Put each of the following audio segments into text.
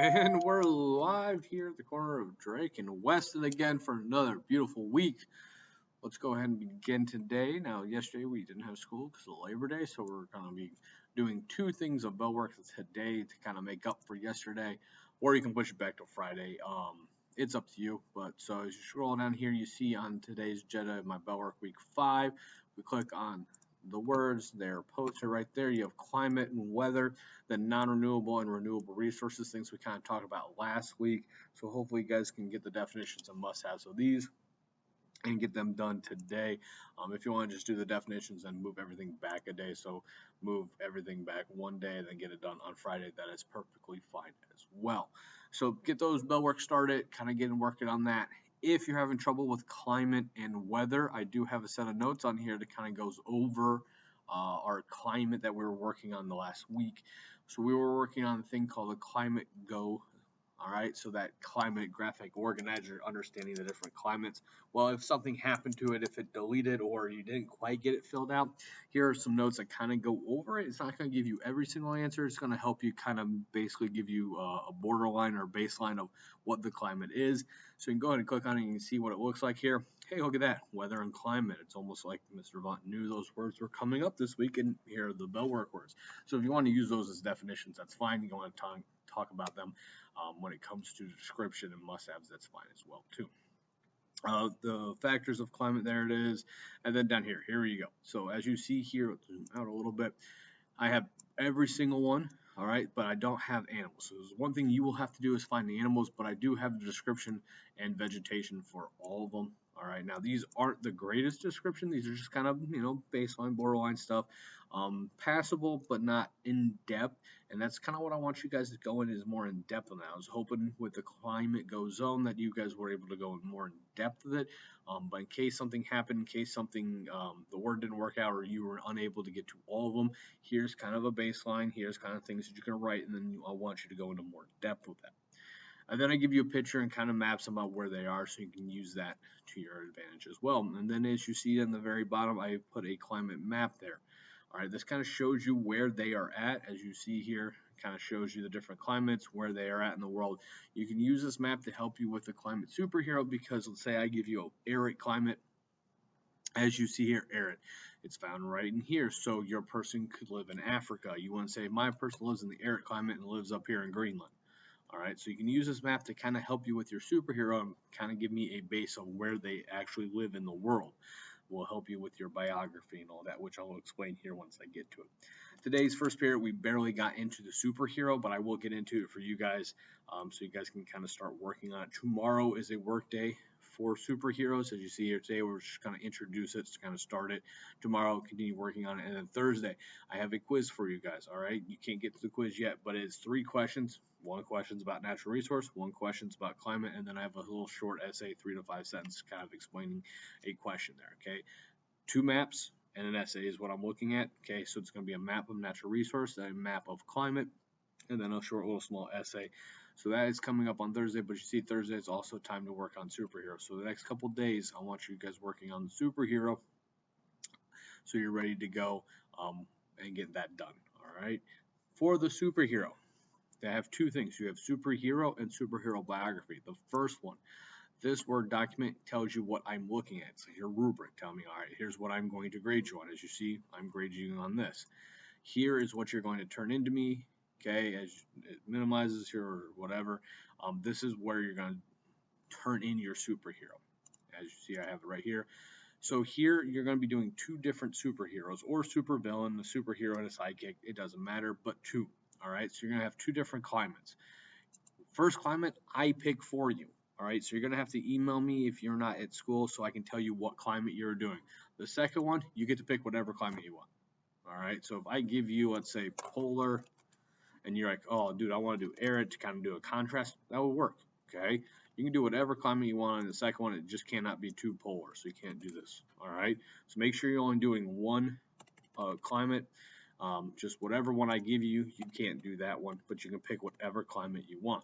And we're live here at the corner of Drake and Weston again for another beautiful week. Let's go ahead and begin today. Now, yesterday we didn't have school because of Labor Day, so we're going to be doing two things of bell work today to kind of make up for yesterday, or you can push it back to Friday. It's up to you. But so as you scroll down here, you see on today's agenda, my bell work week 5. We click on the words, they're posted right there. You have climate and weather, then non-renewable and renewable resources, things we kind of talked about last week. So hopefully you guys can get the definitions and must-haves of these and get them done today. If you want to just do the definitions and move everything back a day, so move everything back one day and then get it done on Friday, that is perfectly fine as well. So get those bell work started, kind of getting working on that. If you're having trouble with climate and weather, I do have a set of notes on here that kind of goes over our climate that we were working on the last week. So we were working on a thing called the Climate Go. All right, so that climate graphic organizer, understanding the different climates. Well, if something happened to it, if it deleted or you didn't quite get it filled out, here are some notes that kind of go over it. It's not going to give you every single answer. It's going to help you kind of basically give you a borderline or baseline of what the climate is. So you can go ahead and click on it and you can see what it looks like here. Hey, look at that, weather and climate. It's almost like Mr. Vaught knew those words were coming up this week, and here are the bell work words. So if you want to use those as definitions, that's fine. You don't want to talk about them. When it comes to description and must-haves, that's fine as well too. The factors of climate, there it is, and then down here you go. So as you see here, let's zoom out a little bit. I have every single one, all right, but I don't have animals. So there's one thing you will have to do is find the animals, but I do have the description and vegetation for all of them. All right, now these aren't the greatest description. These are just kind of, baseline, borderline stuff. Passable, but not in depth. And that's kind of what I want you guys to go in is more in depth on that. I was hoping with the Climate Go Zone that you guys were able to go in more in depth with it. But in case something happened, in case something, the word didn't work out or you were unable to get to all of them, here's kind of a baseline. Here's kind of things that you can write, and then I want you to go into more depth with that. And then I give you a picture and kind of maps them out where they are so you can use that to your advantage as well. And then as you see on the very bottom, I put a climate map there. All right, this kind of shows you where they are at. As you see here, kind of shows you the different climates, where they are at in the world. You can use this map to help you with the climate superhero because let's say I give you an arid climate. As you see here, arid. It's found right in here. So your person could live in Africa. You want to say my person lives in the arid climate and lives up here in Greenland. All right, so you can use this map to kind of help you with your superhero and kind of give me a base of where they actually live in the world. Will help you with your biography and all that, which I'll explain here once I get to it. Today's first period, we barely got into the superhero, but I will get into it for you guys so you guys can kind of start working on it. Tomorrow is a work day for superheroes. As you see here today, we're just going to introduce it to kind of start it. Tomorrow, continue working on it. And then Thursday, I have a quiz for you guys, all right? You can't get to the quiz yet, but it's 3 questions. 1 question's about natural resource, 1 question's about climate, and then I have a little short essay, 3 to 5 sentences, kind of explaining a question there, okay? 2 maps and an essay is what I'm looking at, okay? So it's going to be a map of natural resource, a map of climate, and then a short little small essay. So that is coming up on Thursday, but you see Thursday is also time to work on superhero. So the next couple days, I want you guys working on the superhero so you're ready to go and get that done, all right? For the superhero, they have 2 things. You have superhero and superhero biography. The first one, this Word document tells you what I'm looking at. So your rubric tell me, all right, here's what I'm going to grade you on. As you see, I'm grading you on this. Here is what you're going to turn into me, okay, as it minimizes here or whatever. This is where you're going to turn in your superhero. As you see, I have it right here. So here you're going to be doing 2 different superheroes or supervillain, a superhero and a sidekick. It doesn't matter, but 2. All right, so you're going to have 2 different climates. First climate, I pick for you. All right, so you're going to have to email me if you're not at school so I can tell you what climate you're doing. The second one, you get to pick whatever climate you want. All right, so if I give you, let's say, polar, and you're like, oh, dude, I want to do arid to kind of do a contrast, that would work, okay? You can do whatever climate you want. And the second one, it just cannot be too polar, so you can't do this, all right? So make sure you're only doing 1 climate. Just whatever one I give you, you can't do that one, but you can pick whatever climate you want.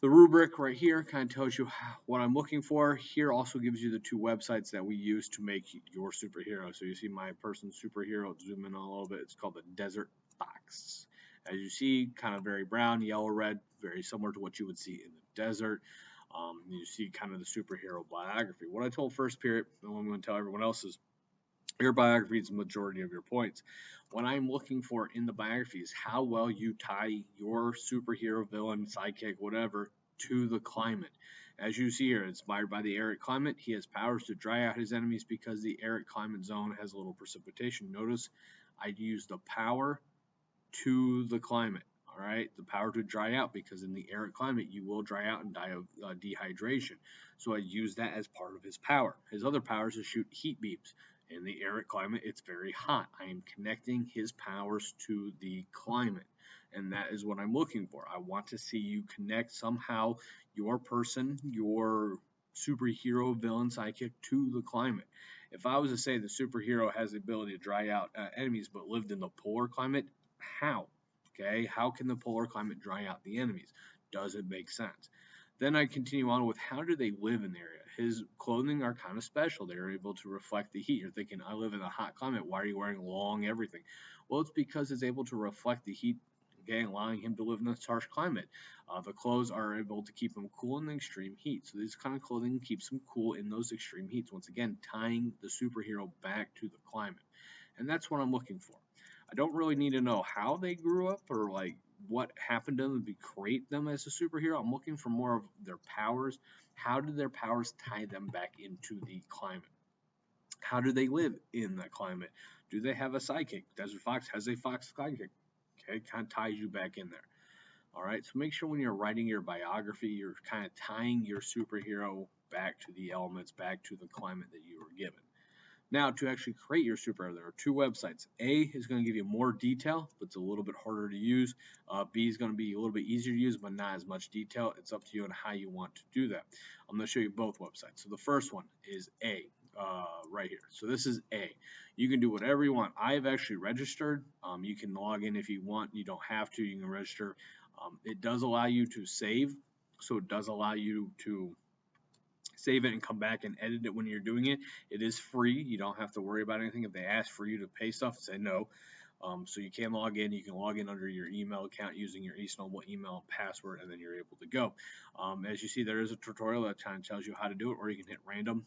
The rubric right here kind of tells you what I'm looking for. Here also gives you the 2 websites that we use to make your superhero. So you see my person's superhero, zoom in a little bit, it's called the Desert Fox. As you see, kind of very brown, yellow, red, very similar to what you would see in the desert. You see kind of the superhero biography. What I told first period, and what I'm going to tell everyone else is your biography is the majority of your points. What I'm looking for in the biography is how well you tie your superhero, villain, sidekick, whatever, to the climate. As you see here, inspired by the arid climate, he has powers to dry out his enemies because the arid climate zone has little precipitation. Notice I use the power to the climate. All right, the power to dry out, because in the arid climate you will dry out and die of dehydration. So I use that as part of his power. His other power is to shoot heat beams. In the arid climate, it's very hot. I am connecting his powers to the climate, and that is what I'm looking for. I want to see you connect somehow your person, your superhero, villain, sidekick to the climate. If I was to say the superhero has the ability to dry out enemies but lived in the polar climate, how? Okay, how can the polar climate dry out the enemies? Does it make sense? Then I continue on with how do they live in the area? His clothing are kind of special. They're able to reflect the heat. You're thinking, I live in a hot climate. Why are you wearing long everything? Well, it's because it's able to reflect the heat, okay, allowing him to live in this harsh climate. The clothes are able to keep him cool in the extreme heat. So this kind of clothing keeps him cool in those extreme heats. Once again, tying the superhero back to the climate. And that's what I'm looking for. I don't really need to know how they grew up or like what happened to them to create them as a superhero. I'm looking for more of their powers. How did their powers tie them back into the climate? How do they live in that climate? Do they have a sidekick? Desert Fox has a fox sidekick. Okay, kind of ties you back in there. All right, so make sure when you're writing your biography, you're kind of tying your superhero back to the elements, back to the climate that you were given. Now, to actually create your superhero, there are two websites. A is going to give you more detail, but it's a little bit harder to use. B is going to be a little bit easier to use, but not as much detail. It's up to you on how you want to do that. I'm going to show you both websites. So the first one is A, right here. So this is A. You can do whatever you want. I've actually registered. You can log in if you want. You don't have to. You can register. It does allow you to save, so it does allow you to save it and come back and edit it when you're doing it. It is free. You don't have to worry about anything. If they ask for you to pay stuff, say no. So you can log in. You can log in under your email account using your eSnowball email and password, and then you're able to go. As you see, there is a tutorial that kind of tells you how to do it, or you can hit random,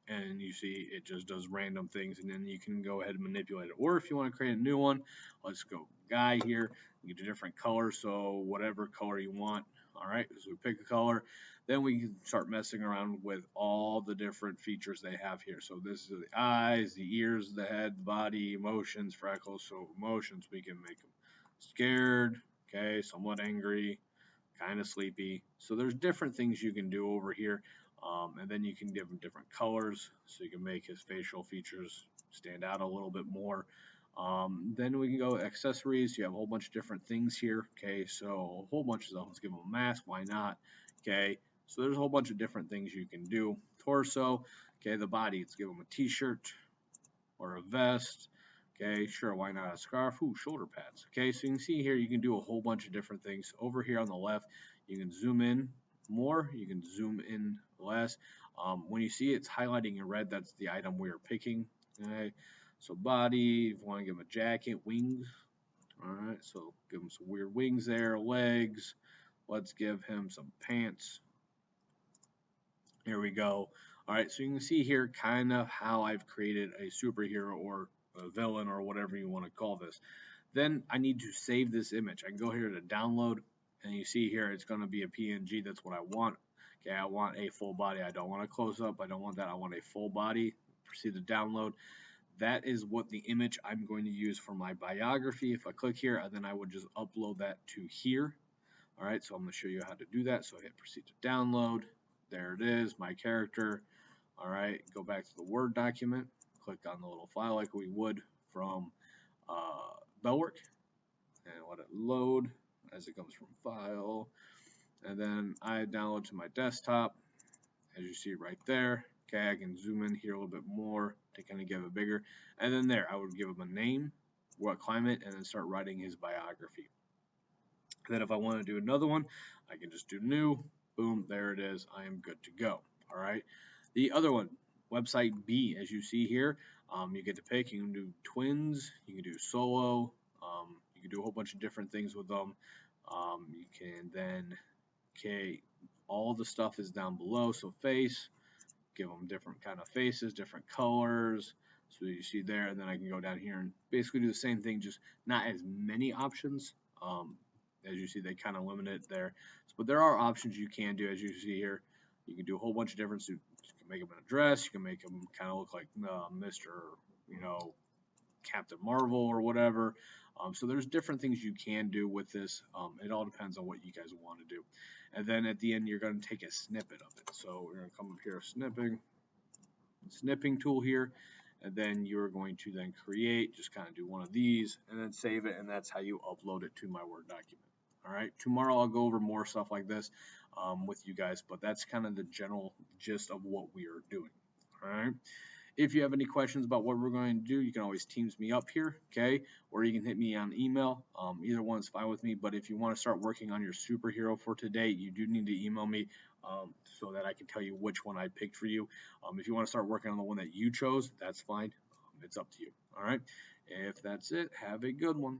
and you see it just does random things, and then you can go ahead and manipulate it. Or if you want to create a new one, let's go guy here. You get a different color, so whatever color you want. All right, so we pick a color. Then we can start messing around with all the different features they have here. So this is the eyes, the ears, the head, the body, emotions, freckles. So emotions, we can make them scared, okay, somewhat angry, kind of sleepy. So there's different things you can do over here. And then you can give him different colors, so you can make his facial features stand out a little bit more. Then we can go accessories. You have a whole bunch of different things here. Okay, so a whole bunch of stuff. Let's give him a mask. Why not? Okay, so there's a whole bunch of different things you can do. Torso. Okay, the body. Let's give him a t-shirt or a vest. Okay, sure, why not a scarf? Ooh, shoulder pads. Okay, so you can see here you can do a whole bunch of different things. Over here on the left, you can zoom in more, you can zoom in less. When you see it's highlighting in red, that's the item we are picking. Okay, so body, if you want to give him a jacket, wings. All right, so give him some weird wings there, legs. Let's give him some pants. Here we go. All right, so you can see here kind of how I've created a superhero or a villain or whatever you want to call this. Then I need to save this image. I can go here to download, and you see here it's going to be a PNG. That's what I want. Okay, I want a full body. I don't want a close up. I don't want that. I want a full body. Proceed to download. That is what the image I'm going to use for my biography. If I click here, then I would just upload that to here. All right, so I'm going to show you how to do that. So hit proceed to download. There it is, my character. All right, go back to the Word document. Click on the little file like we would from Bellwork, and let it load as it comes from File. And then I download to my desktop, as you see right there. Okay, I can zoom in here a little bit more to kind of give it bigger. And then there, I would give him a name, what climate, and then start writing his biography. And then if I want to do another one, I can just do new. Boom, there it is. I am good to go. All right. The other one, website B, as you see here, you get to pick. You can do twins. You can do solo. You can do a whole bunch of different things with them. You can then, okay, all the stuff is down below. So face, give them different kind of faces, different colors. So you see there, and then I can go down here and basically do the same thing, just not as many options. As you see, they kind of limit it there. But there are options you can do, as you see here. You can do a whole bunch of different. You can make them in a dress. You can make them kind of look like Mr. Captain Marvel or whatever. So there's different things you can do with this. It all depends on what you guys want to do. And then at the end, you're going to take a snippet of it. So we're going to come up here, snipping tool here, and then you're going to then create, just kind of do one of these, and then save it, and that's how you upload it to my Word document. All right, tomorrow I'll go over more stuff like this with you guys, but that's kind of the general gist of what we are doing. All right. If you have any questions about what we're going to do, you can always Teams me up here, okay? Or you can hit me on email. Either one's fine with me, but if you want to start working on your superhero for today, you do need to email me so that I can tell you which one I picked for you. If you want to start working on the one that you chose, that's fine. It's up to you, all right? If that's it, have a good one.